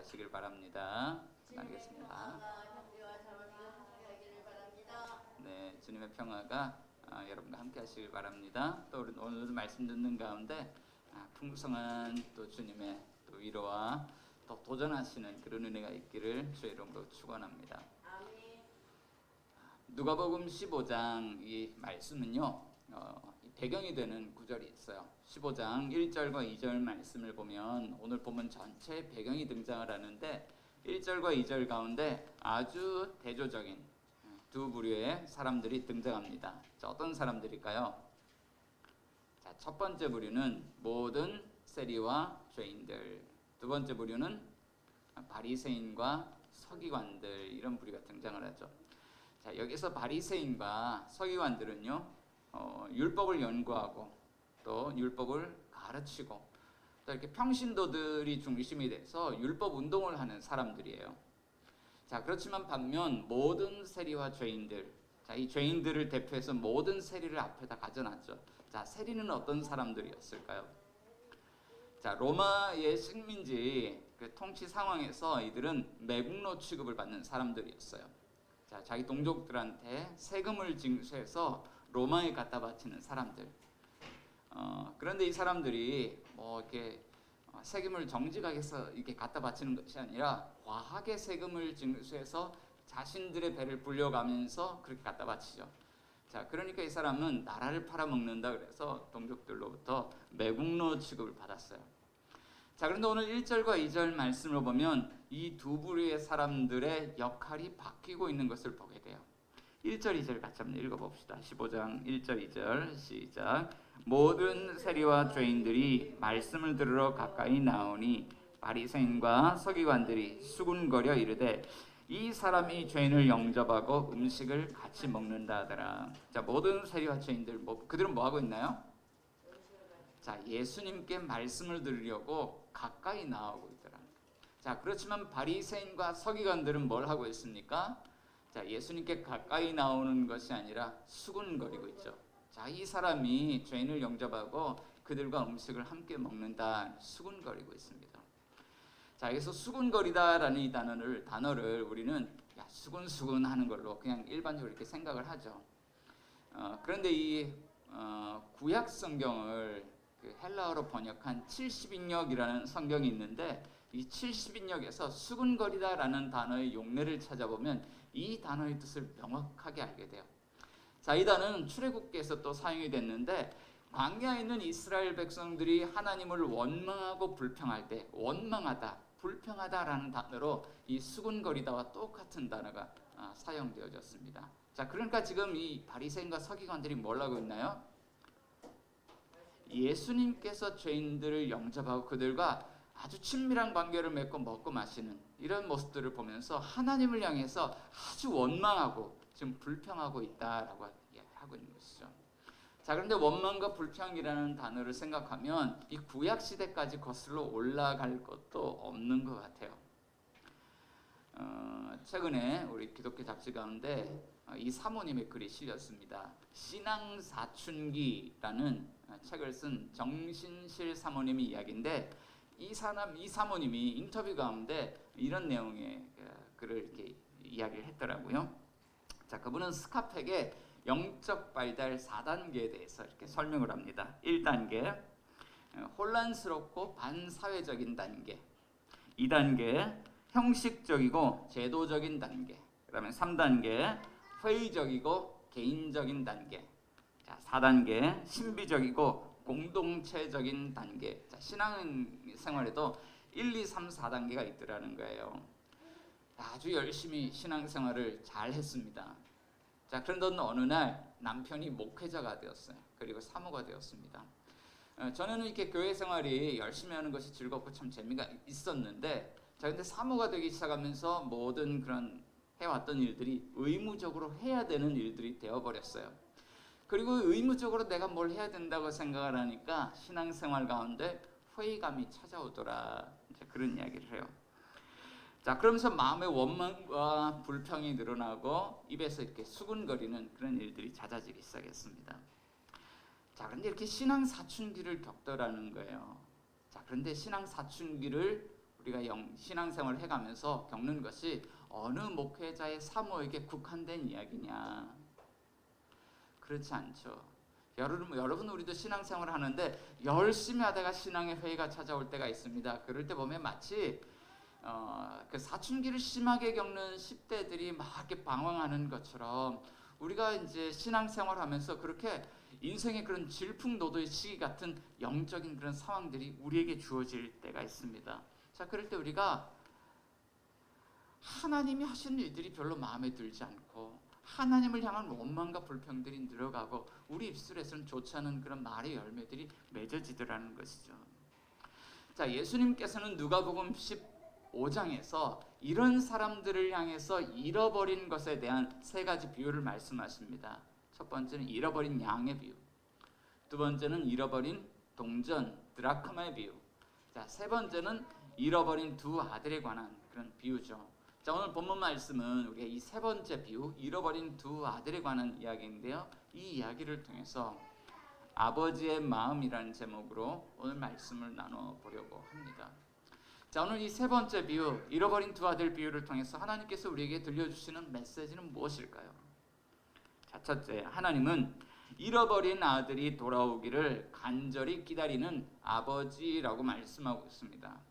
하시길 바랍니다. 나누겠습니다. 네, 주님의 평화가 여러분과 함께 하시길 바랍니다. 또 우리 오늘도 말씀 듣는 가운데 풍성한 또 주님의 또 위로와 또 도전하시는 그런 은혜가 있기를 주의 이름으로 축원합니다. 누가복음 15장 이 말씀은요, 배경이 되는 구절이 있어요. 15장 1절과 2절 말씀을 보면 오늘 본문 전체 배경이 등장을 하는데 1절과 2절 가운데 아주 대조적인 두 부류의 사람들이 등장합니다. 자, 어떤 사람들일까요? 자, 첫 번째 부류는 모든 세리와 죄인들, 두 번째 부류는 바리새인과 서기관들, 이런 부류가 등장을 하죠. 자, 여기서 바리새인과 서기관들은요, 율법을 연구하고 또 율법을 가르치고 또 이렇게 평신도들이 중심이 돼서 율법 운동을 하는 사람들이에요. 자, 그렇지만 반면 모든 세리와 죄인들, 자, 이 죄인들을 대표해서 모든 세리를 앞에다 가져놨죠. 자, 세리는 어떤 사람들이었을까요? 자, 로마의 식민지 그 통치 상황에서 이들은 매국노 취급을 받는 사람들이었어요. 자, 자기 동족들한테 세금을 징수해서 로마에 갖다 바치는 사람들. 그런데 이 사람들이 뭐 이렇게 세금을 정직하게 해서 이렇게 갖다 바치는 것이 아니라 과하게 세금을 징수해서 자신들의 배를 불려가면서 그렇게 갖다 바치죠. 자, 그러니까 이 사람은 나라를 팔아먹는다 그래서 동족들로부터 매국노 취급을 받았어요. 자, 그런데 오늘 1절과 2절 말씀을 보면 이 두 부류의 사람들의 역할이 바뀌고 있는 것을 보게 돼요. 1절, 2절 같이 한번 읽어봅시다. 15장 1절, 2절 시작. 모든 세리와 죄인들이 말씀을 들으러 가까이 나오니 바리새인과 서기관들이 수군거려 이르되 이 사람이 죄인을 영접하고 음식을 같이 먹는다 하더라. 자, 모든 세리와 죄인들, 그들은 뭐 하고 있나요? 자, 예수님께 말씀을 들으려고 가까이 나오고 있더라. 자, 그렇지만 바리새인과 서기관들은 뭘 하고 있습니까? 자, 예수님께 가까이 나오는 것이 아니라 수군거리고 있죠. 자, 이 사람이 죄인을 영접하고 그들과 음식을 함께 먹는다, 수군거리고 있습니다. 자, 여기서 수군거리다라는 이 단어를 우리는 수군수군 하는 걸로 그냥 일반적으로 이렇게 생각을 하죠. 그런데 이 구약 성경을 그 헬라어로 번역한 70인역이라는 성경이 있는데 이 70인역에서 수군거리다라는 단어의 용례를 찾아보면 이 단어의 뜻을 명확하게 알게 돼요. 자, 이 단어는 출애굽기에서 또 사용이 됐는데 광야에 있는 이스라엘 백성들이 하나님을 원망하고 불평할 때 원망하다, 불평하다라는 단어로 이 수군거리다와 똑같은 단어가 사용되어졌습니다. 자, 그러니까 지금 이 바리새인과 서기관들이 뭘 하고 있나요? 예수님께서 죄인들을 영접하고 그들과 아주 친밀한 관계를 맺고 먹고 마시는 이런 모습들을 보면서 하나님을 향해서 아주 원망하고 지금 불평하고 있다라고 하고 있는 것이죠. 자, 그런데 원망과 불평이라는 단어를 생각하면 이 구약 시대까지 거슬러 올라갈 것도 없는 것 같아요. 최근에 우리 기독교 잡지 가운데 이 사모님의 글이 실렸습니다. 신앙사춘기라는 책을 쓴 정신실 사모님의 이야기인데 이 사모님이 인터뷰 가운데 이런 내용의 글을 이렇게 이야기를 했더라고요. 자, 그분은 스카펙의 영적 발달 4단계에 대해서 이렇게 설명을 합니다. 1단계, 혼란스럽고 반사회적인 단계. 2단계, 형식적이고 제도적인 단계. 그 다음에 3단계, 회의적이고 개인적인 단계. 자, 4단계, 신비적이고 공동체적인 단계. 자, 신앙생활에도 1, 2, 3, 4단계가 있더라는 거예요. 아주 열심히 신앙생활을 잘 했습니다. 자, 그런데 어느 날 남편이 목회자가 되었어요. 그리고 사모가 되었습니다. 저는 이렇게 교회 생활이 열심히 하는 것이 즐겁고 참 재미가 있었는데, 자, 근데 사모가 되기 시작하면서 모든 그런 해왔던 일들이 의무적으로 해야 되는 일들이 되어버렸어요. 그리고 의무적으로 내가 뭘 해야 된다고 생각을 하니까 신앙생활 가운데 회의감이 찾아오더라. 이제 그런 이야기를 해요. 자, 그러면서 마음의 원망과 불평이 늘어나고 입에서 이렇게 수군거리는 그런 일들이 잦아지기 시작했습니다. 자, 그런데 이렇게 신앙 사춘기를 겪더라는 거예요. 자, 그런데 신앙 사춘기를 우리가 신앙생활을 해가면서 겪는 것이 어느 목회자의 사모에게 국한된 이야기냐? 그렇지 않죠. 여러분 우리도 신앙생활을 하는데 열심히 하다가 신앙의 회의가 찾아올 때가 있습니다. 그럴 때 보면 마치 그 사춘기를 심하게 겪는 10대들이 막 이렇게 방황하는 것처럼 우리가 이제 신앙생활하면서 그렇게 인생의 그런 질풍노도의 시기 같은 영적인 그런 상황들이 우리에게 주어질 때가 있습니다. 자, 그럴 때 우리가 하나님이 하시는 일들이 별로 마음에 들지 않고 하나님을 향한 원망과 불평들이 늘어가고 우리 입술에서는 좋지 않은 그런 말의 열매들이 맺어지더라는 것이죠. 자, 예수님께서는 누가복음 15장에서 이런 사람들을 향해서 잃어버린 것에 대한 세 가지 비유를 말씀하십니다. 첫 번째는 잃어버린 양의 비유, 두 번째는 잃어버린 동전 드라크마의 비유, 자, 세 번째는 잃어버린 두 아들에 관한 그런 비유죠. 자, 오늘 본문 말씀은 우리가 이 세 번째 비유, 잃어버린 두 아들에 관한 이야기인데요. 이 이야기를 통해서 아버지의 마음이라는 제목으로 오늘 말씀을 나눠보려고 합니다. 자, 오늘 이 세 번째 비유, 잃어버린 두 아들 비유를 통해서 하나님께서 우리에게 들려주시는 메시지는 무엇일까요? 자, 첫째, 하나님은 잃어버린 아들이 돌아오기를 간절히 기다리는 아버지라고 말씀하고 있습니다.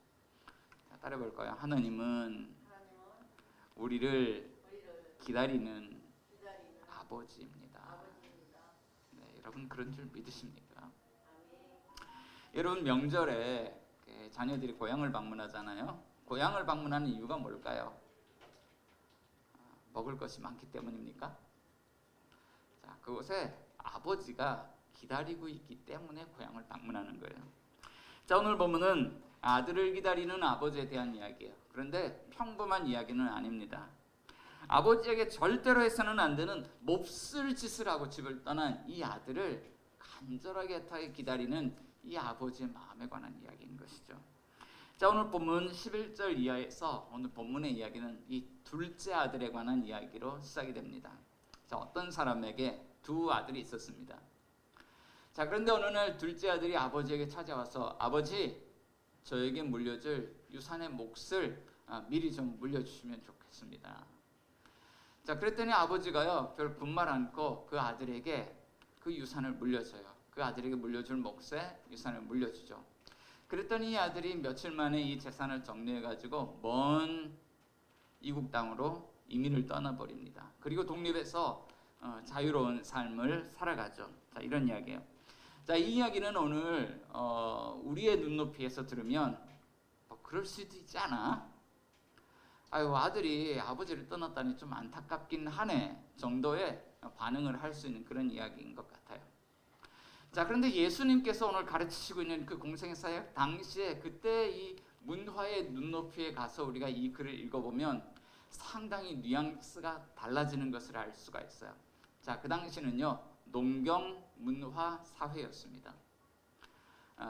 자, 따라해볼까요? 하나님은 우리를 기다리는 아버지입니다. 네, 여러분 그런 줄 믿으십니까? 여러분 명절에 자녀들이 고향을 방문하잖아요. 고향을 방문하는 이유가 뭘까요? 먹을 것이 많기 때문입니까? 자, 그곳에 아버지가 기다리고 있기 때문에 고향을 방문하는 거예요. 자, 오늘 본문은 아들을 기다리는 아버지에 대한 이야기예요. 그런데 평범한 이야기는 아닙니다. 아버지에게 절대로 해서는 안 되는 몹쓸 짓을 하고 집을 떠난 이 아들을 간절하게 애타게 기다리는 이 아버지의 마음에 관한 이야기인 것이죠. 자, 오늘 본문 11절 이하에서 오늘 본문의 이야기는 이 둘째 아들에 관한 이야기로 시작이 됩니다. 자, 어떤 사람에게 두 아들이 있었습니다. 자, 그런데 어느 날 둘째 아들이 아버지에게 찾아와서 아버지, 저에게 물려줄 유산의 몫을 미리 좀 물려주시면 좋겠습니다. 자, 그랬더니 아버지가요, 별 군말 않고 그 아들에게 그 유산을 물려줘요. 그 아들에게 물려줄 몫에 유산을 물려주죠. 그랬더니 이 아들이 며칠 만에 이 재산을 정리해가지고 먼 이국 땅으로 이민을 떠나버립니다. 그리고 독립해서 자유로운 삶을 살아가죠. 자, 이런 이야기예요. 자, 이 이야기는 오늘 우리의 눈높이에서 들으면 그럴 수도 있지 않아? 아유, 아들이 아버지를 떠났다니 좀 안타깝긴 하네 정도의 반응을 할 수 있는 그런 이야기인 것 같아요. 자, 그런데 예수님께서 오늘 가르치시고 있는 그 공생의 사역 당시에 그때 이 문화의 눈높이에 가서 우리가 이 글을 읽어보면 상당히 뉘앙스가 달라지는 것을 알 수가 있어요. 자, 그 당시는요, 농경 문화 사회였습니다.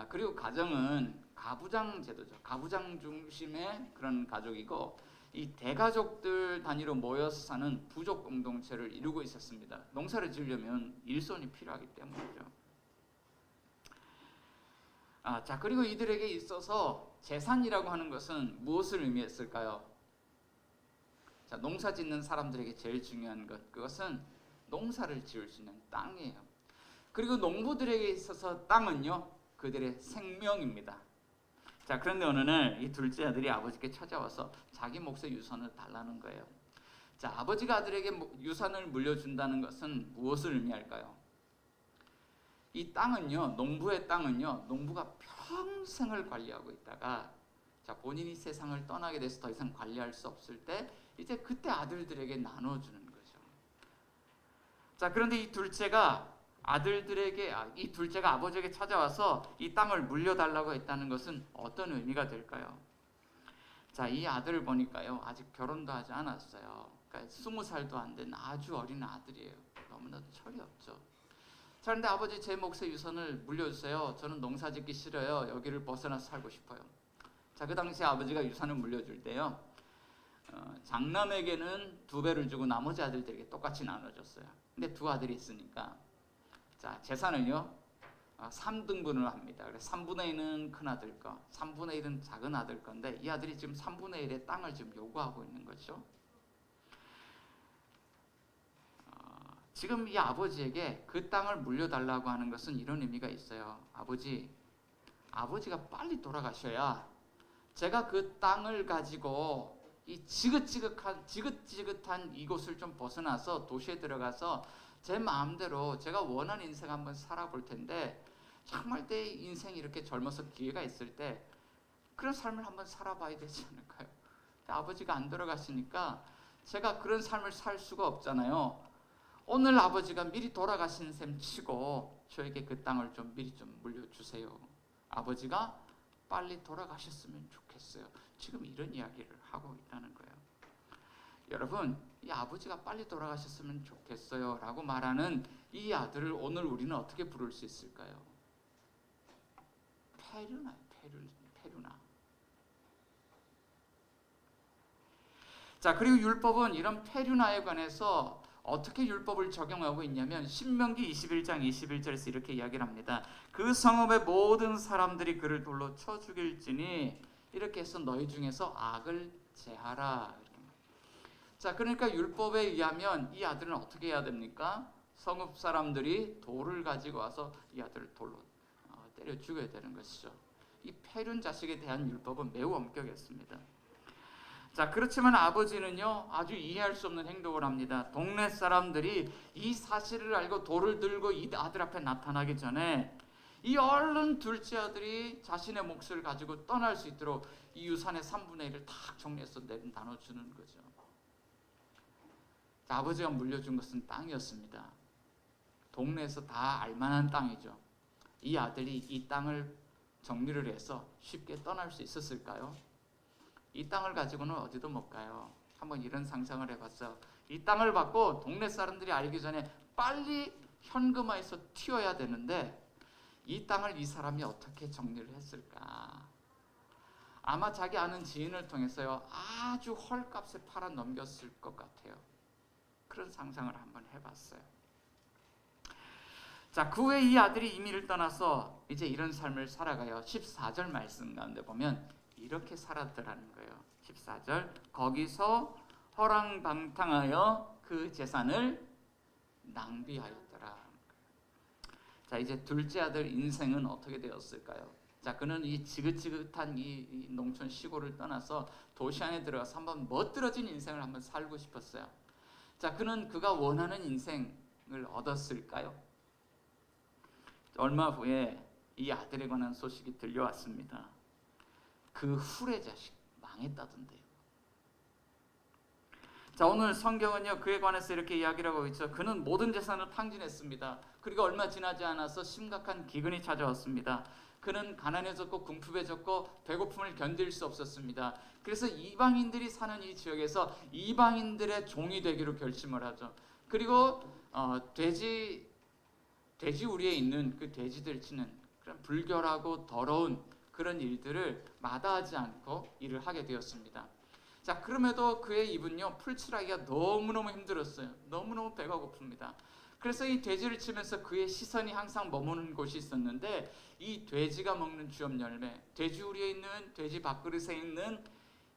그리고 가정은 가부장 제도죠. 가부장 중심의 그런 가족이고 이 대가족들 단위로 모여서 사는 부족 공동체를 이루고 있었습니다. 농사를 지으려면 일손이 필요하기 때문이죠. 자, 그리고 이들에게 있어서 재산이라고 하는 것은 무엇을 의미했을까요? 자, 농사 짓는 사람들에게 제일 중요한 것, 그것은 농사를 지을 수 있는 땅이에요. 그리고 농부들에게 있어서 땅은요, 그들의 생명입니다. 자, 그런데 어느 날 이 둘째 아들이 아버지께 찾아와서 자기 몫의 유산을 달라는 거예요. 자, 아버지가 아들에게 유산을 물려준다는 것은 무엇을 의미할까요? 이 땅은요, 농부의 땅은요, 농부가 평생을 관리하고 있다가 자, 본인이 세상을 떠나게 돼서 더 이상 관리할 수 없을 때 이제 그때 아들들에게 나눠주는 거죠. 자, 그런데 이 둘째가 아버지에게 찾아와서 이 땅을 물려달라고 했다는 것은 어떤 의미가 될까요? 자, 이 아들을 보니까요, 아직 결혼도 하지 않았어요. 그러니까 20살도 안 된 아주 어린 아들이에요. 너무나도 철이 없죠. 자, 그런데 아버지, 제 몫의 유산을 물려주세요. 저는 농사 짓기 싫어요. 여기를 벗어나서 살고 싶어요. 자, 그 당시 아버지가 유산을 물려줄 때요, 장남에게는 2배를 주고 나머지 아들들에게 똑같이 나눠줬어요. 근데 두 아들이 있으니까 자, 재산을요 3등분을 합니다. 그래서 3분의 1은 큰 아들 거, 3분의 1은 작은 아들 건데 이 아들이 지금 3분의 1의 땅을 지금 요구하고 있는 거죠. 지금 이 아버지에게 그 땅을 물려달라고 하는 것은 이런 의미가 있어요. 아버지가 빨리 돌아가셔야 제가 그 땅을 가지고 이 지긋지긋한 이곳을 좀 벗어나서 도시에 들어가서 제 마음대로 제가 원하는 인생 한번 살아볼 텐데, 정말 내 인생이 이렇게 젊어서 기회가 있을 때 그런 삶을 한번 살아봐야 되지 않을까요? 아버지가 안 돌아가시니까 제가 그런 삶을 살 수가 없잖아요. 오늘 아버지가 미리 돌아가신 셈 치고 저에게 그 땅을 좀 미리 좀 물려주세요. 아버지가 빨리 돌아가셨으면 좋겠어요. 지금 이런 이야기를 하고 있다는 거예요. 여러분, 이 아버지가 빨리 돌아가셨으면 좋겠어요 라고 말하는 이 아들을 오늘 우리는 어떻게 부를 수 있을까요? 페류나. 자, 그리고 율법은 이런 페류나에 관해서 어떻게 율법을 적용하고 있냐면 신명기 21장 21절에서 이렇게 이야기를 합니다. 그 성읍의 모든 사람들이 그를 돌로 쳐 죽일지니 이렇게 해서 너희 중에서 악을 제하라. 자, 그러니까 율법에 의하면 이 아들은 어떻게 해야 됩니까? 성읍 사람들이 돌을 가지고 와서 이 아들을 돌로 때려 죽여야 되는 것이죠. 이 패륜 자식에 대한 율법은 매우 엄격했습니다. 자, 그렇지만 아버지는요 아주 이해할 수 없는 행동을 합니다. 동네 사람들이 이 사실을 알고 돌을 들고 이 아들 앞에 나타나기 전에 이 얼른 둘째 아들이 자신의 몫을 가지고 떠날 수 있도록 이 유산의 3분의 1을 탁 정리해서 나눠주는 거죠. 자, 아버지가 물려준 것은 땅이었습니다. 동네에서 다 알만한 땅이죠. 이 아들이 이 땅을 정리를 해서 쉽게 떠날 수 있었을까요? 이 땅을 가지고는 어디도 못 가요. 한번 이런 상상을 해봤어요. 이 땅을 받고 동네 사람들이 알기 전에 빨리 현금화해서 튀어야 되는데 이 땅을 이 사람이 어떻게 정리를 했을까? 아마 자기 아는 지인을 통해서요 아주 헐값에 팔아 넘겼을 것 같아요. 그런 상상을 한번 해봤어요. 자, 그 후에 이 아들이 이민을 떠나서 이제 이런 삶을 살아가요. 14절 말씀 가운데 보면 이렇게 살았더라는 거예요. 14절, 거기서 허랑방탕하여 그 재산을 낭비하였더라. 자, 이제 둘째 아들 인생은 어떻게 되었을까요? 자, 그는 이 지긋지긋한 이 농촌 시골을 떠나서 도시 안에 들어가서 한번 멋들어진 인생을 한번 살고 싶었어요. 자, 그가 원하는 인생을 얻었을까요? 얼마 후에 이 아들에 관한 소식이 들려왔습니다. 그 후레 자식 망했다던데요. 자, 오늘 성경은요 그에 관해서 이렇게 이야기를 하고 있죠. 그는 모든 재산을 탕진했습니다. 그리고 얼마 지나지 않아서 심각한 기근이 찾아왔습니다. 그는 가난해졌고 궁핍해졌고 배고픔을 견딜 수 없었습니다. 그래서 이방인들이 사는 이 지역에서 이방인들의 종이 되기로 결심을 하죠. 그리고 돼지 우리에 있는 그 돼지들 치는 그런 불결하고 더러운 그런 일들을 마다하지 않고 일을 하게 되었습니다. 자, 그럼에도 그의 입은요 풀칠하기가 너무너무 힘들었어요. 너무너무 배가 고픕니다. 그래서 이 돼지를 치면서 그의 시선이 항상 머무는 곳이 있었는데 이 돼지가 먹는 쥐업 열매, 돼지우리에 있는 돼지 밥그릇에 있는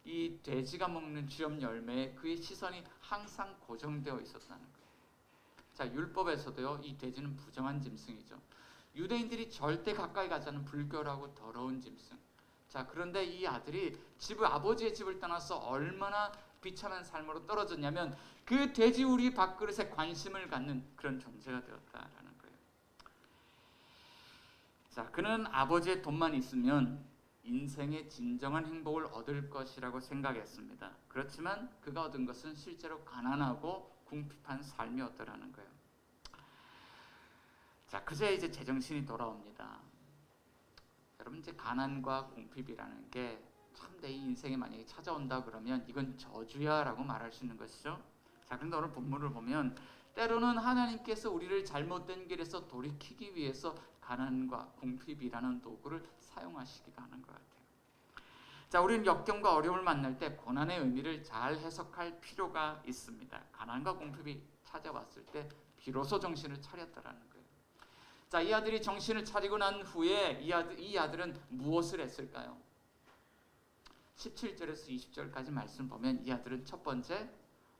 이 돼지가 먹는 쥐업 열매에 그의 시선이 항상 고정되어 있었다는 거예요. 자, 율법에서도요 이 돼지는 부정한 짐승이죠. 유대인들이 절대 가까이 가지 않은 불결하고 더러운 짐승. 자, 그런데 이 아들이 아버지의 집을 떠나서 얼마나 비참한 삶으로 떨어졌냐면 그 돼지우리 밥그릇에 관심을 갖는 그런 존재가 되었다라는 거예요. 자, 그는 아버지의 돈만 있으면 인생의 진정한 행복을 얻을 것이라고 생각했습니다. 그렇지만 그가 얻은 것은 실제로 가난하고 궁핍한 삶이었더라는 거예요. 자, 그제 이제 제정신이 돌아옵니다. 여러분, 이제 가난과 궁핍이라는 게 참 내 인생에 만약에 찾아온다 그러면 이건 저주야라고 말할 수 있는 것이죠. 자, 그런데 오늘 본문을 보면 때로는 하나님께서 우리를 잘못된 길에서 돌이키기 위해서 가난과 궁핍이라는 도구를 사용하시기도 하는 것 같아요. 자, 우리는 역경과 어려움을 만날 때 고난의 의미를 잘 해석할 필요가 있습니다. 가난과 궁핍이 찾아왔을 때 비로소 정신을 차렸다라는 거예요. 자, 이 아들이 정신을 차리고 난 후에 이 아들은 무엇을 했을까요? 17절에서 20절까지 말씀 보면 이 아들은 첫 번째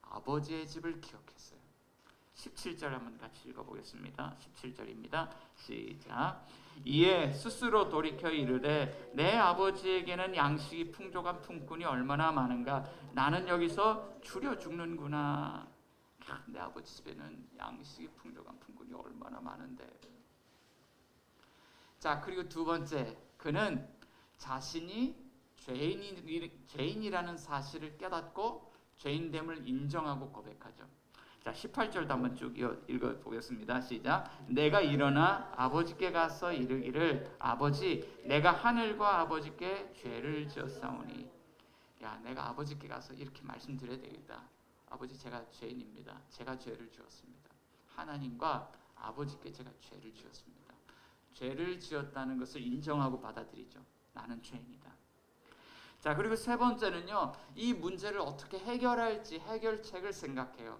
아버지의 집을 기억했어요. 17절 한번 같이 읽어보겠습니다. 17절입니다. 시작. 이에 스스로 돌이켜 이르되 내 아버지에게는 양식이 풍족한 품꾼이 얼마나 많은가. 나는 여기서 줄여 죽는구나. 내 아버지 집에는 양식이 풍족한 품꾼이 얼마나 많은데. 자, 그리고 두 번째, 그는 자신이 죄인이라는 사실을 깨닫고 죄인됨을 인정하고 고백하죠. 자, 18절도 한번 쭉 읽어보겠습니다. 시작. 내가 일어나 아버지께 가서 이르기를 아버지 내가 하늘과 아버지께 죄를 지었사오니. 야, 내가 아버지께 가서 이렇게 말씀드려야 되겠다. 아버지, 제가 죄인입니다. 제가 죄를 지었습니다. 하나님과 아버지께 제가 죄를 지었습니다. 죄를 지었다는 것을 인정하고 받아들이죠. 나는 죄인이다. 자, 그리고 세 번째는요, 이 문제를 어떻게 해결할지 해결책을 생각해요.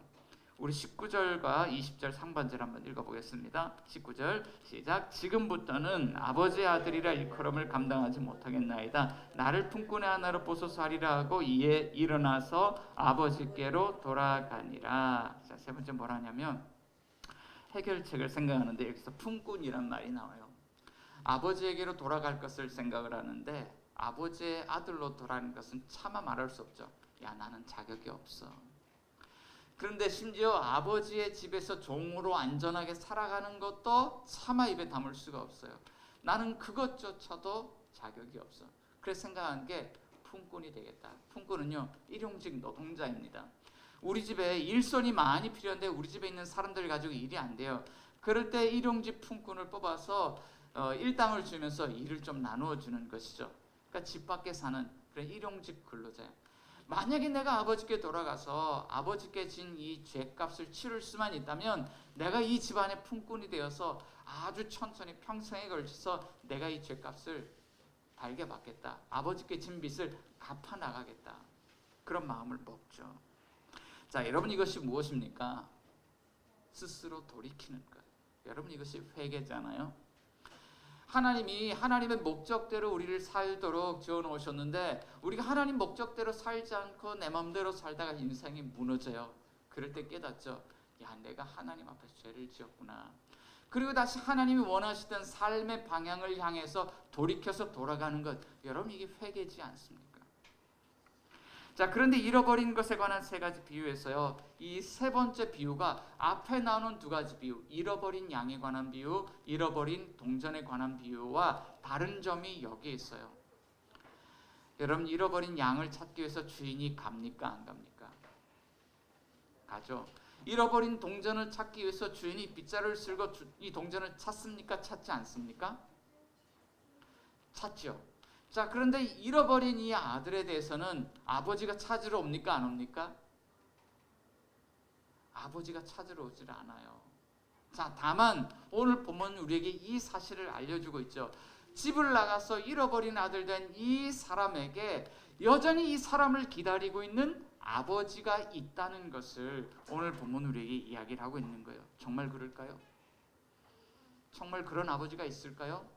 우리 19절과 20절 상반절 한번 읽어보겠습니다. 19절 시작. 지금부터는 아버지의 아들이라 일컬음을 감당하지 못하겠나이다. 나를 품꾼의 하나로 보소서 하리라 하고 이에 일어나서 아버지께로 돌아가니라. 자, 세 번째 뭐라냐면 해결책을 생각하는데 여기서 품꾼이란 말이 나와요. 아버지에게로 돌아갈 것을 생각을 하는데 아버지의 아들로 돌아가는 것은 차마 말할 수 없죠. 야, 나는 자격이 없어. 그런데 심지어 아버지의 집에서 종으로 안전하게 살아가는 것도 차마 입에 담을 수가 없어요. 나는 그것조차도 자격이 없어. 그래서 생각한 게 품꾼이 되겠다. 품꾼은요, 일용직 노동자입니다. 우리 집에 일손이 많이 필요한데 우리 집에 있는 사람들 가지고 일이 안 돼요. 그럴 때 일용직 품꾼을 뽑아서 일당을 주면서 일을 좀 나누어 주는 것이죠. 그러니까 집 밖에 사는 그런 일용직 근로자예요. 만약에 내가 아버지께 돌아가서 아버지께 진 이 죄값을 치를 수만 있다면 내가 이 집안의 품꾼이 되어서 아주 천천히 평생에 걸쳐서 내가 이 죄값을 달게 받겠다. 아버지께 진 빚을 갚아 나가겠다. 그런 마음을 먹죠. 자, 여러분 이것이 무엇입니까? 스스로 돌이키는 것. 여러분 이것이 회개잖아요. 하나님이 하나님의 목적대로 우리를 살도록 지어놓으셨는데 우리가 하나님 목적대로 살지 않고 내 마음대로 살다가 인생이 무너져요. 그럴 때 깨닫죠. 야, 내가 하나님 앞에서 죄를 지었구나. 그리고 다시 하나님이 원하시던 삶의 방향을 향해서 돌이켜서 돌아가는 것. 여러분 이게 회개지 않습니까? 자, 그런데 잃어버린 것에 관한 세 가지 비유에서요, 이 세 번째 비유가 앞에 나오는 두 가지 비유, 잃어버린 양에 관한 비유, 잃어버린 동전에 관한 비유와 다른 점이 여기에 있어요. 여러분, 잃어버린 양을 찾기 위해서 주인이 갑니까? 안 갑니까? 가죠. 잃어버린 동전을 찾기 위해서 주인이 빗자루를 쓸고 이 동전을 찾습니까? 찾지 않습니까? 찾죠. 자, 그런데 잃어버린 이 아들에 대해서는 아버지가 찾으러 옵니까? 안 옵니까? 아버지가 찾으러 오질 않아요. 자, 다만 오늘 본문 우리에게 이 사실을 알려주고 있죠. 집을 나가서 잃어버린 아들 된 이 사람에게 여전히 이 사람을 기다리고 있는 아버지가 있다는 것을 오늘 본문 우리에게 이야기를 하고 있는 거예요. 정말 그럴까요? 정말 그런 아버지가 있을까요?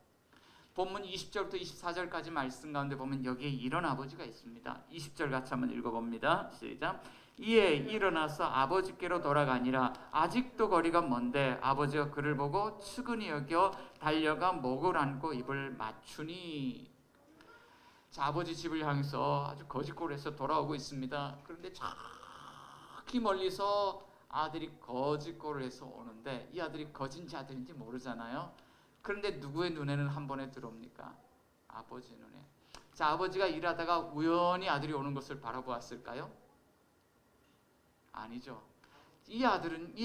본문 20절부터 24절까지 말씀 가운데 보면 여기에 이런 아버지가 있습니다. 20절 같이 한번 읽어봅니다. 시작. 이에 일어나서 아버지께로 돌아가니라. 아직도 거리가 먼데 아버지가 그를 보고 측은히 여겨 달려가 목을 안고 입을 맞추니. 자, 아버지 집을 향해서 아주 거짓골에서 돌아오고 있습니다. 그런데 저기 멀리서 아들이 거짓골을 해서 오는데 이 아들이 거짓인지 아들인지 모르잖아요. 그런데 누구의 눈에는 한 번에 들어옵니까? 아버지 눈에. 자, 아버지가 일하다가 우연히 아들이 오는 것을 바라보았을까요? 아니죠. 이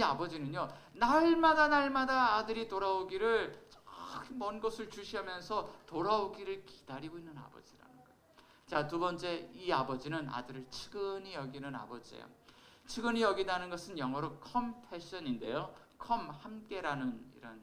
아버지는요, 날마다 아들이 돌아오기를 저기 먼 곳을 주시하면서 돌아오기를 기다리고 있는 아버지라는 거예요. 자, 두 번째, 이 아버지는 아들을 측은히 여기는 아버지예요. 측은히 여기다는 것은 영어로 compassion인데요. 함께라는 이런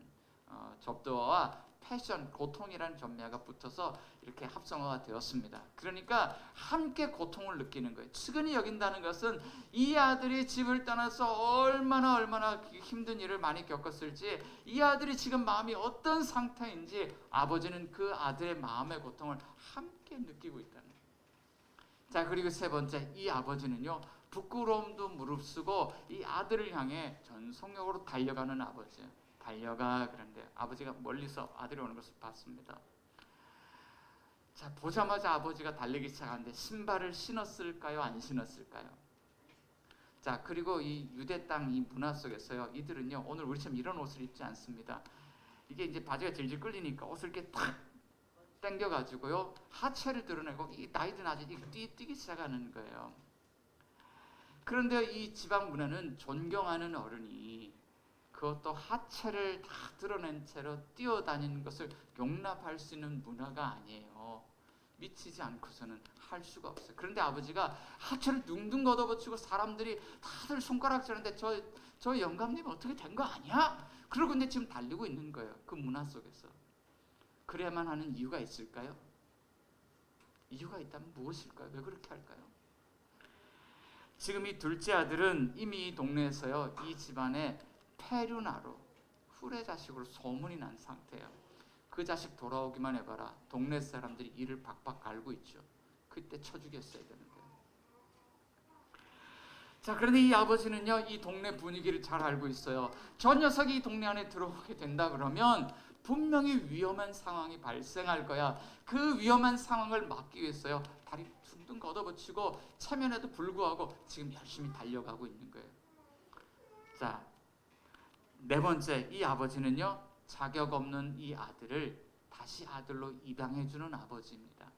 접두어와 패션, 고통이라는 전매가 붙어서 이렇게 합성어가 되었습니다. 그러니까 함께 고통을 느끼는 거예요. 측은히 여긴다는 것은 이 아들이 집을 떠나서 얼마나 힘든 일을 많이 겪었을지, 이 아들이 지금 마음이 어떤 상태인지 아버지는 그 아들의 마음의 고통을 함께 느끼고 있다는 거예요. 자, 그리고 세 번째, 이 아버지는요, 부끄러움도 무릅쓰고 이 아들을 향해 전속력으로 달려가는 아버지예요. 달려가. 그런데 아버지가 멀리서 아들이 오는 것을 봤습니다. 자, 보자마자 아버지가 달리기 시작하는데 신발을 신었을까요? 안 신었을까요? 자, 그리고 이 유대 땅 이 문화 속에서요, 이들은요, 오늘 우리처럼 이런 옷을 입지 않습니다. 이게 이제 바지가 질질 끌리니까 옷을 이렇게 탁 당겨가지고요, 하체를 드러내고 이 나이든 아저씨 뛰기 시작하는 거예요. 그런데 이 지방 문화는 존경하는 어른이 그것도 하체를 다 드러낸 채로 뛰어다니는 것을 용납할 수 있는 문화가 아니에요. 미치지 않고서는 할 수가 없어요. 그런데 아버지가 하체를 둥둥 걷어붙이고 사람들이 다들 손가락질하는데 저 영감님 어떻게 된 거 아니야? 그러고 근데 지금 달리고 있는 거예요. 그 문화 속에서. 그래야만 하는 이유가 있을까요? 이유가 있다면 무엇일까요? 왜 그렇게 할까요? 지금 이 둘째 아들은 이미 이 동네에서요, 이 집안의 페류나로, 후레자식으로 소문이 난 상태예요. 그 자식 돌아오기만 해봐라. 동네 사람들이 이를 박박 갈고 있죠. 그때 쳐 죽였어야 되는 거예요. 자, 그런데 이 아버지는요, 이 동네 분위기를 잘 알고 있어요. 저 녀석이 이 동네 안에 들어오게 된다 그러면 분명히 위험한 상황이 발생할 거야. 그 위험한 상황을 막기 위해서요, 다리 둥둥 걷어붙이고 체면에도 불구하고 지금 열심히 달려가고 있는 거예요. 자, 네 번째, 이 아버지는요, 자격 없는 이 아들을 다시 아들로 입양해주는 아버지입니다.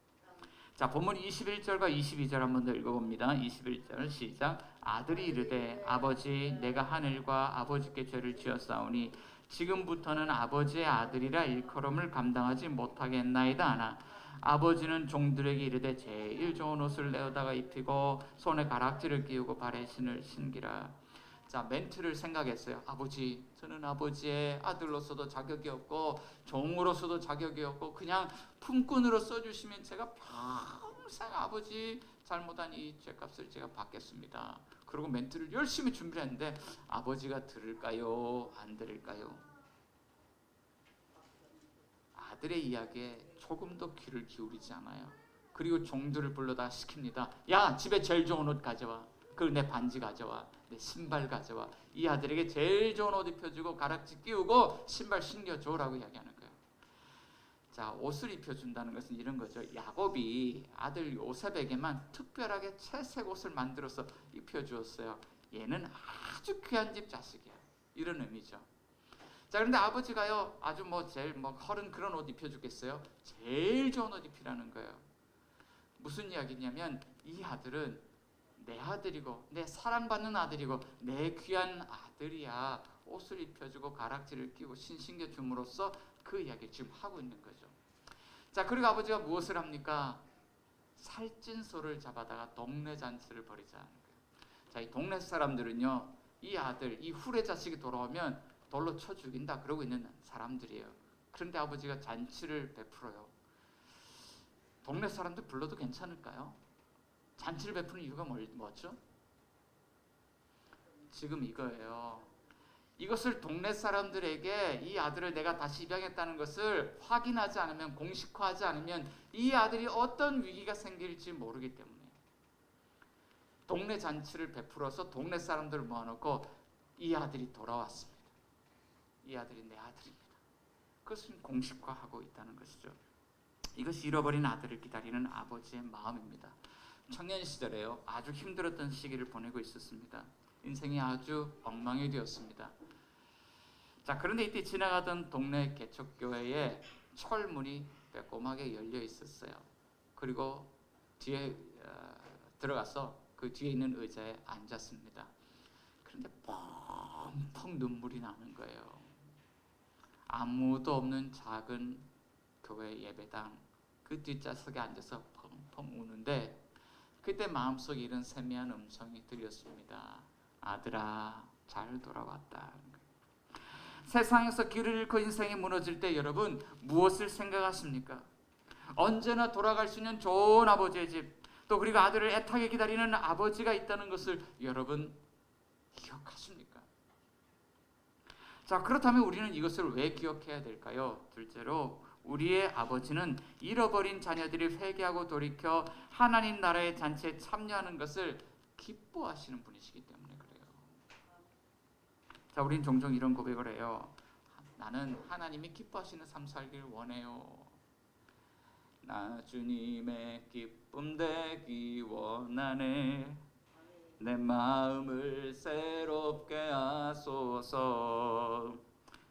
자, 본문 21절과 22절 한번 더 읽어봅니다. 21절 시작. 아들이 이르되 아버지, 내가 하늘과 아버지께 죄를 지었사오니 지금부터는 아버지의 아들이라 일컬음을 감당하지 못하겠나이다 하나, 아버지는 종들에게 이르되 제일 좋은 옷을 내어다가 입히고 손에 가락지를 끼우고 발에 신을 신기라. 자, 멘트를 생각했어요. 아버지, 저는 아버지의 아들로서도 자격이 없고 종으로서도 자격이 없고 그냥 품꾼으로 써주시면 제가 평생 아버지 잘못한 이 죄값을 제가 받겠습니다. 그리고 멘트를 열심히 준비를 했는데 아버지가 들을까요? 안 들을까요? 아들의 이야기에 조금 더 귀를 기울이지 않아요. 그리고 종들을 불러다 시킵니다. 야, 집에 제일 좋은 옷 가져와. 그리고 내 반지 가져와. 내 신발 가져와. 이 아들에게 제일 좋은 옷 입혀주고 가락지 끼우고 신발 신겨줘라고 이야기하는 거예요. 자, 옷을 입혀준다는 것은 이런 거죠. 야곱이 아들 요셉에게만 특별하게 채색 옷을 만들어서 입혀주었어요. 얘는 아주 귀한 집 자식이야. 이런 의미죠. 자, 그런데 아버지가요, 아주 제일 허른 그런 옷 입혀주겠어요? 제일 좋은 옷 입히라는 거예요. 무슨 이야기냐면 이 아들은 내 아들이고 내 사랑받는 아들이고 내 귀한 아들이야. 옷을 입혀주고 가락지를 끼고 신신겨 줌으로써 그 이야기를 지금 하고 있는 거죠. 자, 그리고 아버지가 무엇을 합니까? 살찐 소를 잡아다가 동네 잔치를 벌이자는 거예요. 자, 이 동네 사람들은요, 이 아들, 이 후레 자식이 돌아오면 돌로 쳐 죽인다 그러고 있는 사람들이에요. 그런데 아버지가 잔치를 베풀어요. 동네 사람들 불러도 괜찮을까요? 잔치를 베푸는 이유가 뭐죠? 지금 이거예요. 이것을 동네 사람들에게 이 아들을 내가 다시 입양했다는 것을 확인하지 않으면, 공식화하지 않으면 이 아들이 어떤 위기가 생길지 모르기 때문에 동네 잔치를 베풀어서 동네 사람들을 모아놓고 이 아들이 돌아왔습니다. 이 아들이 내 아들입니다. 그것을 공식화하고 있다는 것이죠. 이것이 잃어버린 아들을 기다리는 아버지의 마음입니다. 청년 시절에요, 아주 힘들었던 시기를 보내고 있었습니다. 인생이 아주 엉망이 되었습니다. 자, 그런데 이때 지나가던 동네 개척교회에 철문이 빼꼼하게 열려 있었어요. 그리고 뒤에 들어가서 그 뒤에 있는 의자에 앉았습니다. 그런데 펑펑 눈물이 나는 거예요. 아무도 없는 작은 교회 예배당 그 뒷좌석에 앉아서 펑펑 우는데 그때 마음속에 이런 세미한 음성이 들렸습니다. 아들아, 잘 돌아왔다. 세상에서 길을 잃고 인생이 무너질 때 여러분 무엇을 생각하십니까? 언제나 돌아갈 수 있는 좋은 아버지의 집, 또 그리고 아들을 애타게 기다리는 아버지가 있다는 것을 여러분 기억하십니까? 자, 그렇다면 우리는 이것을 왜 기억해야 될까요? 둘째로 우리의 아버지는 잃어버린 자녀들이 회개하고 돌이켜 하나님 나라의 잔치에 참여하는 것을 기뻐하시는 분이시기 때문에 그래요. 자, 우린 종종 이런 고백을 해요. 나는 하나님이 기뻐하시는 삶 살길 원해요. 나 주님의 기쁨 되기 원하네. 내 마음을 새롭게 하소서.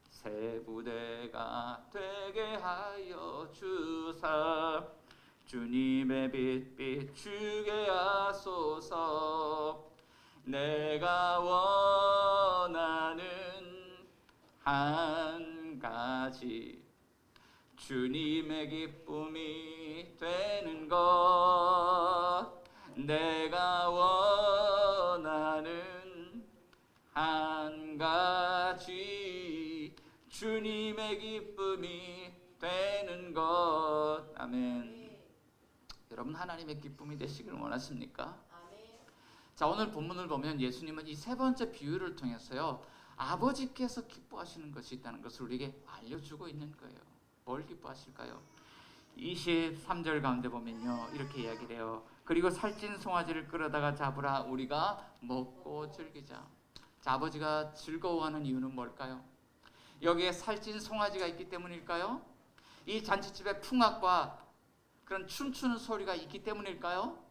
새 부대가 되게 하여 주사. 주님의 빛 비추게 하소서. 내가 원하는 한 가지 주님의 기쁨이 되는 것. 내가 원하는 한 가지 주님의 기쁨이 되는 것. 아멘. 여러분 하나님의 기쁨이 되시길 원하십니까? 자, 오늘 본문을 보면 예수님은 이 세 번째 비유를 통해서요 아버지께서 기뻐하시는 것이 있다는 것을 우리에게 알려주고 있는 거예요. 뭘 기뻐하실까요? 23절 가운데 보면요 이렇게 이야기를 해요. 그리고 살찐 송아지를 끌어다가 잡으라. 우리가 먹고 즐기자. 자, 아버지가 즐거워하는 이유는 뭘까요? 여기에 살찐 송아지가 있기 때문일까요? 이 잔치집에 풍악과 그런 춤추는 소리가 있기 때문일까요?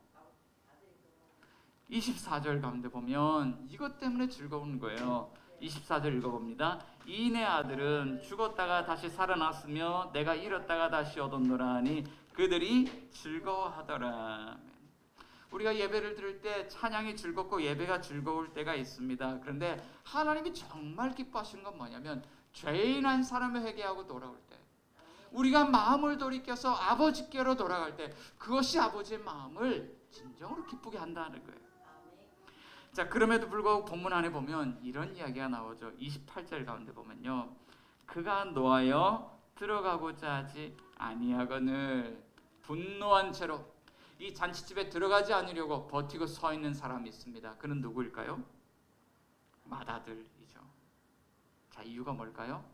24절 가운데 보면 이것 때문에 즐거운 거예요. 24절 읽어봅니다. 이내 아들은 죽었다가 다시 살아났으며 내가 잃었다가 다시 얻었노라 하니 그들이 즐거워하더라. 우리가 예배를 드릴 때 찬양이 즐겁고 예배가 즐거울 때가 있습니다. 그런데 하나님이 정말 기뻐하시는 건 뭐냐면 죄인 한 사람을 회개하고 돌아올 때, 우리가 마음을 돌이켜서 아버지께로 돌아갈 때, 그것이 아버지의 마음을 진정으로 기쁘게 한다는 거예요. 자, 그럼에도 불구하고 본문 안에 보면 이런 이야기가 나오죠. 28절 가운데 보면요, 그가 노하여 들어가고자 하지 아니하거늘 분노한 채로 이 잔치집에 들어가지 않으려고 버티고 서 있는 사람이 있습니다. 그는 누구일까요? 맏아들이죠. 자, 이유가 뭘까요?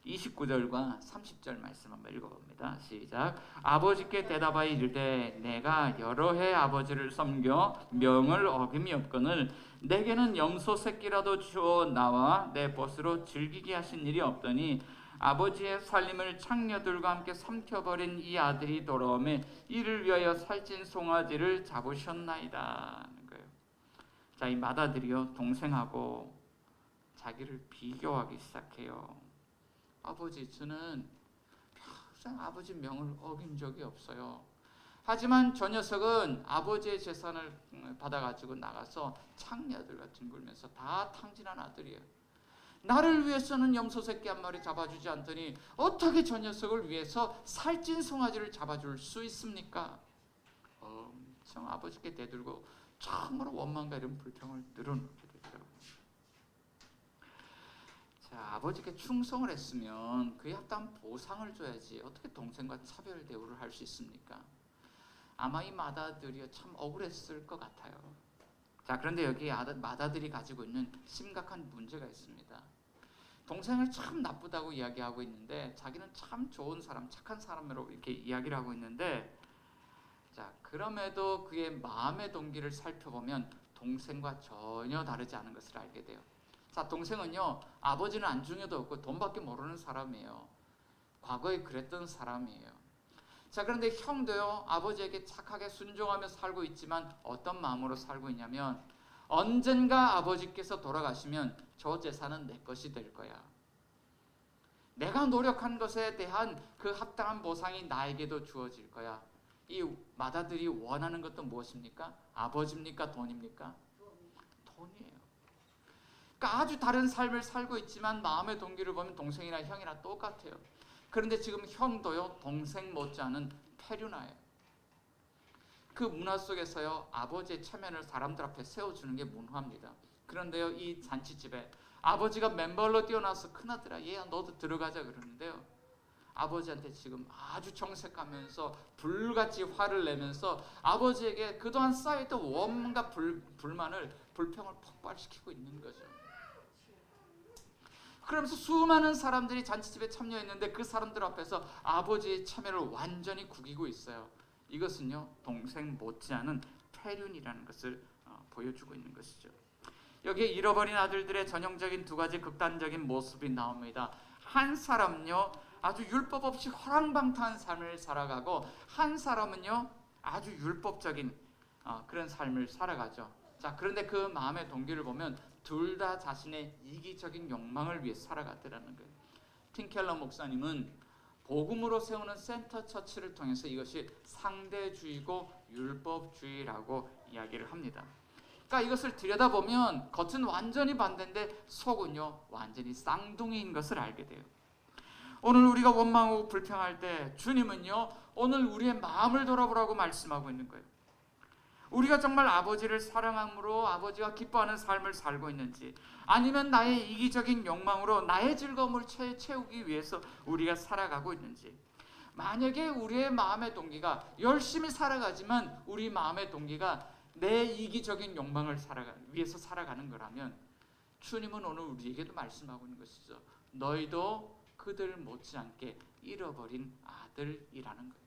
29절과 30절 말씀 한번 읽어봅니다. 시작. 아버지께 대답하여 이르되 내가 여러 해 아버지를 섬겨 명을 어김이 없거늘 내게는 염소 새끼라도 주어 나와 내 벗으로 즐기게 하신 일이 없더니 아버지의 살림을 창녀들과 함께 삼켜버린 이 아들이 돌아오매 이를 위하여 살찐 송아지를 잡으셨나이다 하는 거예요. 자, 이 맏아들이요 동생하고 자기를 비교하기 시작해요. 아버지, 저는 평생 아버지 명을 어긴 적이 없어요. 하지만 저 녀석은 아버지의 재산을 받아가지고 나가서 창녀들과 뒹굴면서 다 탕진한 아들이에요. 나를 위해서는 염소 새끼 한 마리 잡아주지 않더니 어떻게 저 녀석을 위해서 살찐 송아지를 잡아줄 수 있습니까? 엄청 아버지께 대들고 참으로 원망과 이런 불평을 늘어놓게 되더라고요. 자, 아버지께 충성을 했으면 그에 합당한 보상을 줘야지 어떻게 동생과 차별 대우를 할 수 있습니까? 아마 이 맏아들이 참 억울했을 것 같아요. 자, 그런데 여기 맏아들이 가지고 있는 심각한 문제가 있습니다. 동생을 참 나쁘다고 이야기하고 있는데 자기는 참 좋은 사람, 착한 사람으로 이렇게 이야기를 하고 있는데, 자, 그럼에도 그의 마음의 동기를 살펴보면 동생과 전혀 다르지 않은 것을 알게 돼요. 자, 동생은요 아버지는 안중에도 없고 돈밖에 모르는 사람이에요. 과거에 그랬던 사람이에요. 자, 그런데 형도요 아버지에게 착하게 순종하며 살고 있지만 어떤 마음으로 살고 있냐면 언젠가 아버지께서 돌아가시면 저 재산은 내 것이 될 거야. 내가 노력한 것에 대한 그 합당한 보상이 나에게도 주어질 거야. 이 맏아들이 원하는 것도 무엇입니까? 아버지입니까? 돈입니까? 돈이에요. 그러니까 아주 다른 삶을 살고 있지만 마음의 동기를 보면 동생이나 형이나 똑같아요. 그런데 지금 형도요 동생 못지않은 페류나예요. 그 문화 속에서요 아버지의 체면을 사람들 앞에 세워주는 게 문화입니다. 그런데요 이 잔치집에 아버지가 맨발로 뛰어나서 큰아들아 얘야 너도 들어가자 그러는데요. 아버지한테 지금 아주 정색하면서 불같이 화를 내면서 아버지에게 그동안 쌓여있던 온갖 불만을 불평을 폭발시키고 있는 거죠. 그러면서 수많은 사람들이 잔치집에 참여했는데 그 사람들 앞에서 아버지의 참여를 완전히 구기고 있어요. 이것은요 동생 못지않은 폐륜이라는 것을 보여주고 있는 것이죠. 여기에 잃어버린 아들들의 전형적인 두 가지 극단적인 모습이 나옵니다. 한 사람은요 아주 율법 없이 허랑방탕한 삶을 살아가고 한 사람은요 아주 율법적인 그런 삶을 살아가죠. 자, 그런데 그 마음의 동기를 보면 둘 다 자신의 이기적인 욕망을 위해 살아갔더라는 거예요. 팀 켈러 목사님은 복음으로 세우는 센터 처치를 통해서 이것이 상대주의고 율법주의라고 이야기를 합니다. 그러니까 이것을 들여다보면 겉은 완전히 반대인데 속은요 완전히 쌍둥이인 것을 알게 돼요. 오늘 우리가 원망하고 불평할 때 주님은요 오늘 우리의 마음을 돌아보라고 말씀하고 있는 거예요. 우리가 정말 아버지를 사랑함으로 아버지가 기뻐하는 삶을 살고 있는지, 아니면 나의 이기적인 욕망으로 나의 즐거움을 채우기 위해서 우리가 살아가고 있는지. 만약에 우리의 마음의 동기가 열심히 살아가지만 우리 마음의 동기가 내 이기적인 욕망을 위해서 살아가는 거라면 주님은 오늘 우리에게도 말씀하고 있는 것이죠. 너희도 그들 못지않게 잃어버린 아들이라는 거예요.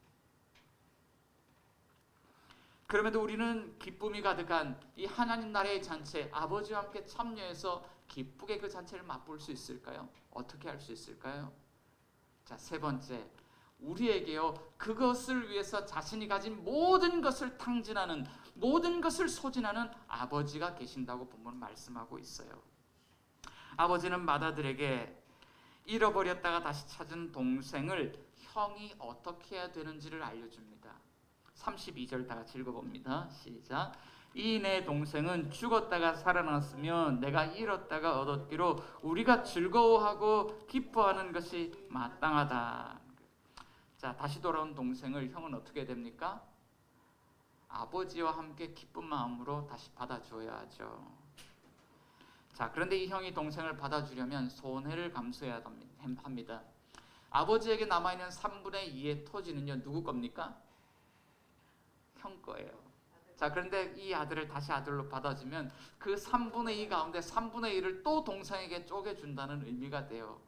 그럼에도 우리는 기쁨이 가득한 이 하나님 나라의 잔치에 아버지와 함께 참여해서 기쁘게 그 잔치를 맛볼 수 있을까요? 어떻게 할 수 있을까요? 자, 세 번째, 우리에게요 그것을 위해서 자신이 가진 모든 것을 탕진하는, 모든 것을 소진하는 아버지가 계신다고 본문은 말씀하고 있어요. 아버지는 맏아들에게 잃어버렸다가 다시 찾은 동생을 형이 어떻게 해야 되는지를 알려줍니다. 32절 다 같이 읽어봅니다. 시작. 이 내 동생은 죽었다가 살아났으며 내가 잃었다가 얻었기로 우리가 즐거워하고 기뻐하는 것이 마땅하다. 자, 다시 돌아온 동생을 형은 어떻게 됩니까? 아버지와 함께 기쁜 마음으로 다시 받아줘야 하죠. 자, 그런데 이 형이 동생을 받아주려면 손해를 감수해야 합니다. 아버지에게 남아있는 3분의 2의 토지는요 누구 겁니까? 형 거예요. 자, 그런데 이 아들을 다시 아들로 받아주면 그 3분의 2 가운데 3분의 1을 또 동생에게 쪼개준다는 의미가 돼요.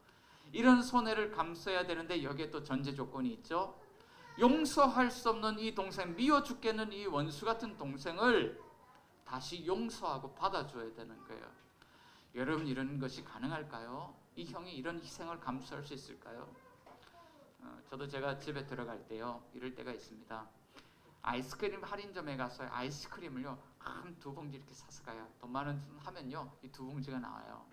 이런 손해를 감수해야 되는데 여기에 또 전제 조건이 있죠. 용서할 수 없는 이 동생, 미워 죽겠는 이 원수 같은 동생을 다시 용서하고 받아줘야 되는 거예요. 여러분, 이런 것이 가능할까요? 이 형이 이런 희생을 감수할 수 있을까요? 저도 제가 집에 들어갈 때요 이럴 때가 있습니다. 아이스크림 할인점에 가서 아이스크림을요 한 2봉지 이렇게 사서 가요. 돈 많은 하면요 이 2봉지가 나와요.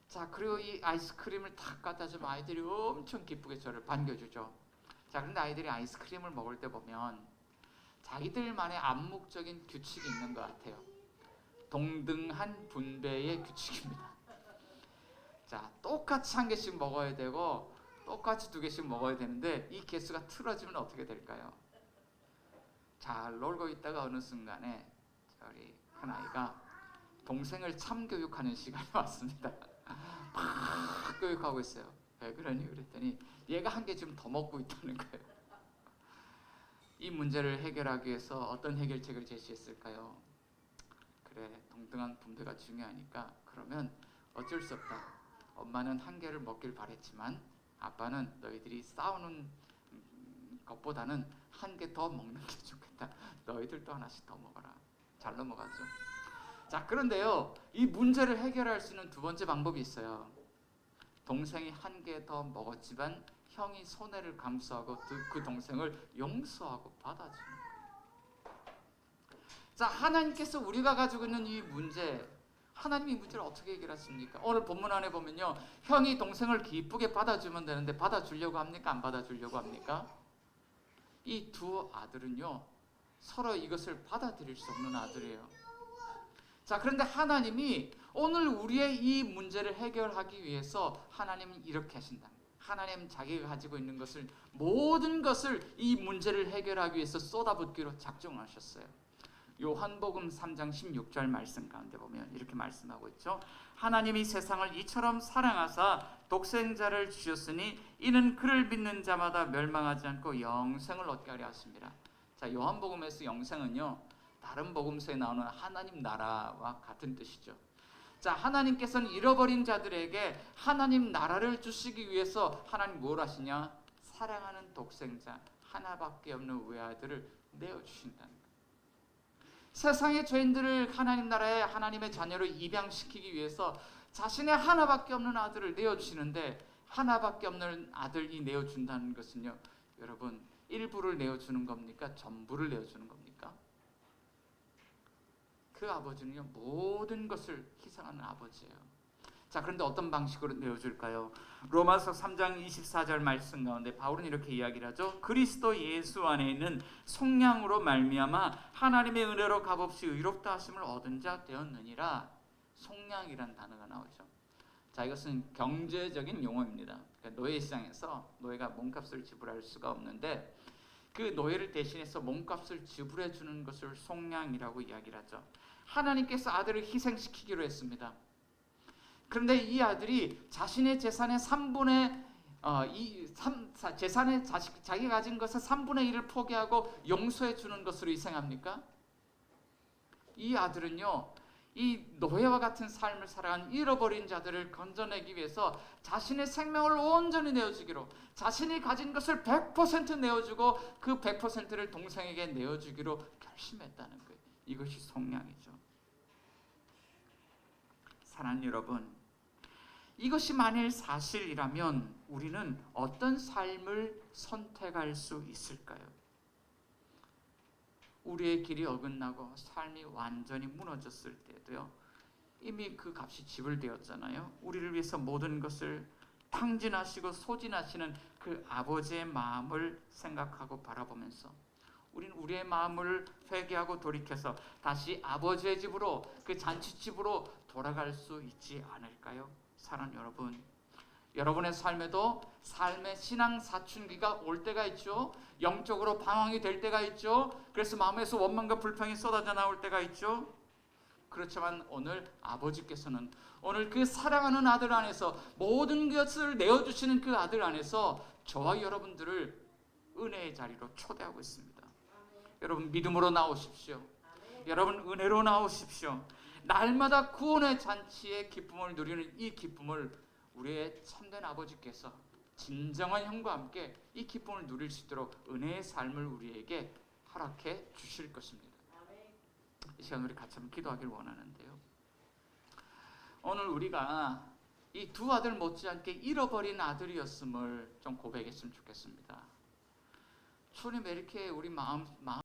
자, 그리고 이 아이스크림을 탁 갖다 주면 아이들이 엄청 기쁘게 저를 반겨주죠. 자, 그런데 아이들이 아이스크림을 먹을 때 보면 자기들만의 암묵적인 규칙이 있는 것 같아요. 동등한 분배의 규칙입니다. 자, 똑같이 한 개씩 먹어야 되고 똑같이 2개씩 먹어야 되는데 이 개수가 틀어지면 어떻게 될까요? 잘 놀고 있다가 어느 순간에 우리 큰아이가 동생을 참교육하는 시간이 왔습니다. 막 교육하고 있어요. 왜 그러니? 그랬더니 얘가 한 개 지금 더 먹고 있다는 거예요. 이 문제를 해결하기 위해서 어떤 해결책을 제시했을까요? 그래, 동등한 분배가 중요하니까 그러면 어쩔 수 없다. 엄마는 한 개를 먹길 바랬지만 아빠는 너희들이 싸우는 것보다는 한 개 더 먹는 게 좋겠다. 너희들도 하나씩 더 먹어라. 잘 넘어가죠. 자, 그런데요 이 문제를 해결할 수 있는 두 번째 방법이 있어요. 동생이 한 개 더 먹었지만 형이 손해를 감수하고 그 동생을 용서하고 받아주는 거예요. 자, 하나님께서 우리가 가지고 있는 이 문제, 하나님이 이 문제를 어떻게 해결하십니까? 오늘 본문 안에 보면요 형이 동생을 기쁘게 받아주면 되는데 받아주려고 합니까? 안 받아주려고 합니까? 이 두 아들은요 서로 이것을 받아들일 수 없는 아들이에요. 자, 그런데 하나님이 오늘 우리의 이 문제를 해결하기 위해서 하나님은 이렇게 하신다. 하나님 자기가 가지고 있는 것을, 모든 것을 이 문제를 해결하기 위해서 쏟아붓기로 작정하셨어요. 요한복음 3장 16절 말씀 가운데 보면 이렇게 말씀하고 있죠. 하나님이 세상을 이처럼 사랑하사 독생자를 주셨으니 이는 그를 믿는 자마다 멸망하지 않고 영생을 얻게 하려 하십니다. 자, 요한복음에서 영생은요, 다른 복음서에 나오는 하나님 나라와 같은 뜻이죠. 자, 하나님께서는 잃어버린 자들에게 하나님 나라를 주시기 위해서 하나님 뭘 하시냐? 사랑하는 독생자 하나밖에 없는 외아들을 내어주신다는 거예요. 세상의 죄인들을 하나님 나라에 하나님의 자녀로 입양시키기 위해서 자신의 하나밖에 없는 아들을 내어주시는데, 하나밖에 없는 아들이 내어준다는 것은요, 여러분, 일부를 내어주는 겁니까? 전부를 내어주는 겁니까? 그 아버지는요, 모든 것을 희생하는 아버지예요. 자, 그런데 어떤 방식으로 내어줄까요? 로마서 3장 24절 말씀 가운데 바울은 이렇게 이야기를 하죠. 그리스도 예수 안에 있는 속량으로 말미암아 하나님의 은혜로 값없이 의롭다 하심을 얻은 자 되었느니라. 속량이란 단어가 나오죠. 자, 이것은 경제적인 용어입니다. 그러니까 노예 시장에서 노예가 몸값을 지불할 수가 없는데, 그 노예를 대신해서 몸값을 지불해 주는 것을 속량이라고 이야기를 하죠. 하나님께서 아들을 희생시키기로 했습니다. 그런데 이 아들이 자신의 재산의 3분의 재산의 자기가 가진 것의 3분의 1을 포기하고 용서해 주는 것으로 희생합니까? 이 아들은요, 이 노예와 같은 삶을 살아간 잃어버린 자들을 건져내기 위해서 자신의 생명을 온전히 내어주기로, 자신이 가진 것을 100% 내어주고 그 100%를 동생에게 내어주기로 결심했다는 거예요. 이것이 속량이죠. 사랑하는 여러분, 이것이 만일 사실이라면 우리는 어떤 삶을 선택할 수 있을까요? 우리의 길이 어긋나고 삶이 완전히 무너졌을 때도요, 이미 그 값이 지불되었잖아요. 우리를 위해서 모든 것을 탕진하시고 소진하시는 그 아버지의 마음을 생각하고 바라보면서 우리는 우리의 마음을 회개하고 돌이켜서 다시 아버지의 집으로, 그 잔치집으로 돌아갈 수 있지 않을까요? 사랑하는 여러분, 여러분의 삶에도 삶의 신앙 사춘기가 올 때가 있죠. 영적으로 방황이 될 때가 있죠. 그래서 마음에서 원망과 불평이 쏟아져 나올 때가 있죠. 그렇지만 오늘 아버지께서는 오늘 그 사랑하는 아들 안에서 모든 것을 내어주시는 그 아들 안에서 저와 여러분들을 은혜의 자리로 초대하고 있습니다. 여러분, 믿음으로 나오십시오. 여러분, 은혜로 나오십시오. 날마다 구원의 잔치의 기쁨을 누리는 이 기쁨을 우리의 참된 아버지께서 진정한 형과 함께 이 기쁨을 누릴 수 있도록 은혜의 삶을 우리에게 허락해 주실 것입니다. 이 시간 우리 같이 한번 기도하기를 원하는데요, 오늘 우리가 이 두 아들 못지않게 잃어버린 아들이었음을 좀 고백했으면 좋겠습니다. 주님, 왜 이렇게 우리 마음